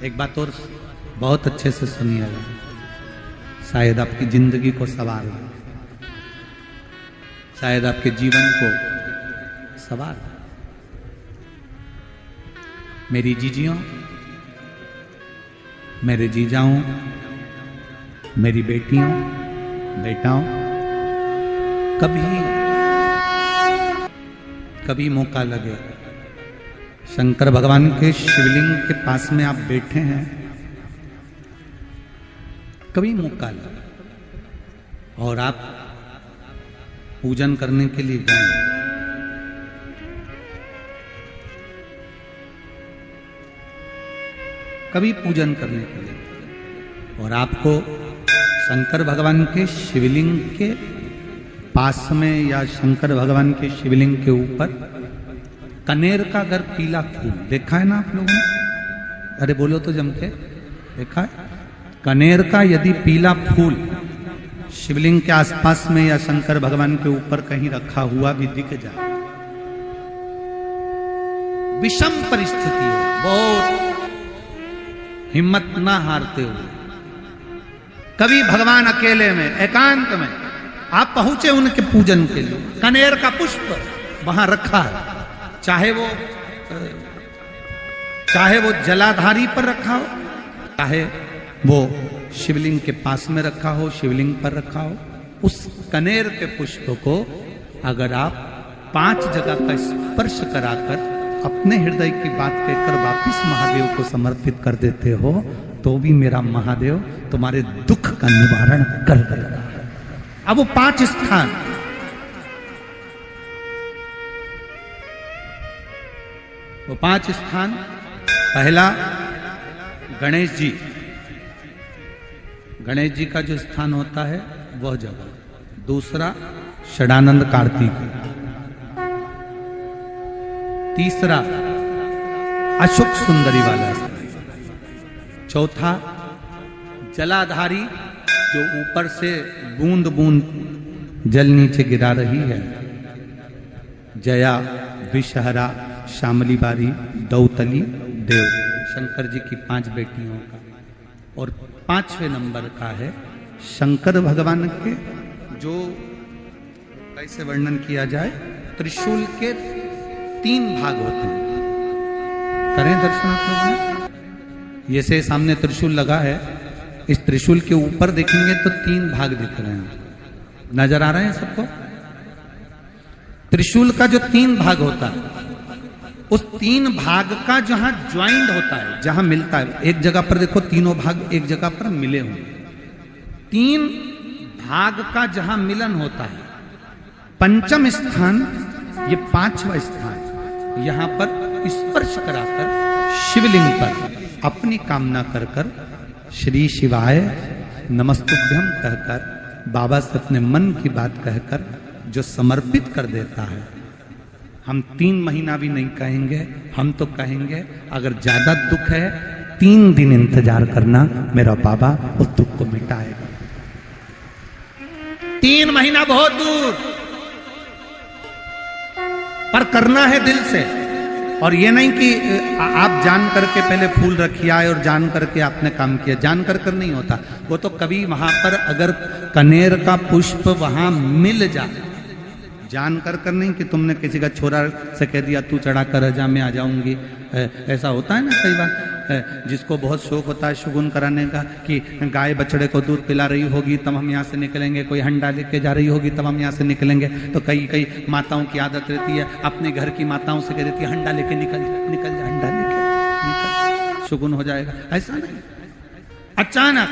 एक बात और बहुत अच्छे से सुनिएगा, शायद आपकी जिंदगी को सवार हो, शायद आपके जीवन को सवार हो। मेरी जीजियों, मेरे जीजाओं, मेरी बेटियों, बेटाओं, कभी मौका लगे, शंकर भगवान के शिवलिंग के पास में आप बैठे हैं, कभी मौका लगे और आप पूजन करने के लिए गए, कभी पूजन करने के लिए, और आपको शंकर भगवान के शिवलिंग के पास में या शंकर भगवान के शिवलिंग के ऊपर कनेर का अगर पीला फूल देखा है ना आप लोगों ने? अरे बोलो तो जम के, देखा है? कनेर का यदि पीला फूल शिवलिंग के आसपास में या शंकर भगवान के ऊपर कहीं रखा हुआ भी दिख जाए, विषम परिस्थिति हो, बहुत हिम्मत ना हारते हुए, कभी भगवान अकेले में एकांत में आप पहुंचे उनके पूजन के लिए, कनेर का पुष्प वहां रखा है, चाहे वो जलाधारी पर रखा हो, चाहे वो शिवलिंग के पास में रखा हो, शिवलिंग पर रखा हो, उस कनेर के पुष्प को अगर आप 5 जगह का स्पर्श कराकर अपने हृदय की बात कहकर वापिस महादेव को समर्पित कर देते हो, तो भी मेरा महादेव तुम्हारे दुख का निवारण कर देगा। अब वो 5 स्थान, पहला गणेश जी का जो स्थान होता है वह जगह, दूसरा षडानंद कार्तिक, तीसरा अशोक सुंदरी वाला, चौथा जलाधारी जो ऊपर से बूंद बूंद जल नीचे गिरा रही है, जया, विषहरा, श्यामली बारी, दौतली, देव, शंकर जी की 5 बेटियों का, और 5वें नंबर का है शंकर भगवान के, जो कैसे वर्णन किया जाए, त्रिशूल के 3 भाग होते हैं। करें दर्शन आप लोगों ने? ये से सामने त्रिशूल लगा है, इस त्रिशूल के ऊपर देखेंगे तो 3 भाग दिख रहे हैं, नजर आ रहे हैं सबको? त्रिशूल का जो 3 भाग होता है, उस 3 भाग का जहां ज्वाइंट होता है, जहां मिलता है, एक जगह पर देखो तीनों भाग एक जगह पर मिले हुए, 3 भाग का जहां मिलन होता है, 5वां स्थान, ये 5वां स्थान, यहां पर स्पर्श कराकर शिवलिंग पर अपनी कामना कर कर श्री शिवाय नमस्तुभ्यम कहकर बाबा से अपने मन की बात कहकर जो समर्पित कर देता है, हम 3 महीना भी नहीं कहेंगे, हम तो कहेंगे अगर ज्यादा दुख है 3 दिन इंतजार करना, मेरा बाबा उस दुख को मिटाएगा। 3 महीना बहुत दूर, पर करना है दिल से। और ये नहीं कि आप जान करके पहले फूल रखिए आए और जान करके आपने काम किया, जान कर नहीं होता वो तो। कभी वहां पर अगर कनेर का पुष्प वहां मिल जाए, जान कर नहीं कि तुमने किसी का छोरा से कह दिया तू चढ़ा कर जा मैं आ जाऊंगी, ऐसा होता है ना कई बार, जिसको बहुत शौक होता है शगुन कराने का कि गाय बछड़े को दूध पिला रही होगी तब हम यहाँ से निकलेंगे, कोई हंडा लेके जा रही होगी तब हम यहाँ से निकलेंगे। तो कई माताओं की आदत रहती है, अपने घर की माताओं से कह देती है हंडा लेके निकल जा, हंडा लेके निकल, शगुन हो जाएगा। ऐसा नहीं, अचानक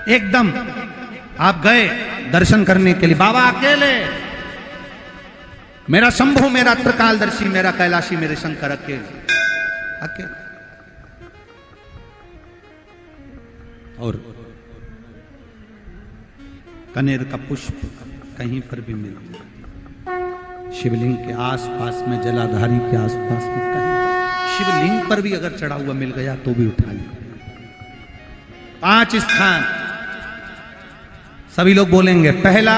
एकदम आप गए दर्शन करने के लिए, बाबा अकेले, मेरा शंभु, मेरा त्रिकालदर्शी, मेरा कैलाशी, मेरे शंकर अकेले। और कनेर का पुष्प कहीं पर भी मिल जाए, शिवलिंग के आसपास में, जलाधारी के आसपास में, कहीं शिवलिंग पर भी अगर चढ़ा हुआ मिल गया तो भी उठा ले। 5 स्थान सभी लोग बोलेंगे, पहला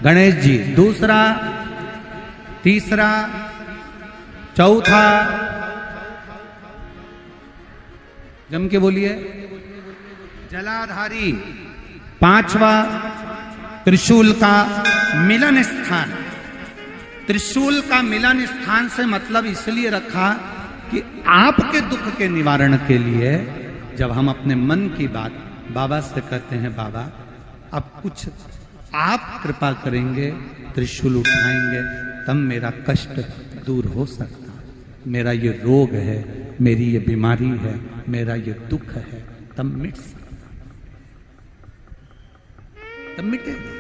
गणेश जी, दूसरा, तीसरा, चौथा, जम के बोलिए। जलाधारी, पांचवा त्रिशूल का मिलन स्थान। त्रिशूल का मिलन स्थान से मतलब इसलिए रखा कि आपके दुख के निवारण के लिए जब हम अपने मन की बात बाबा से कहते हैं, बाबा अब कुछ आप कृपा करेंगे, त्रिशूल उठाएंगे, तब मेरा कष्ट दूर हो सकता, मेरा ये रोग है, मेरी ये बीमारी है, मेरा ये दुख है, तब मिट सकता, तब मिटेगा।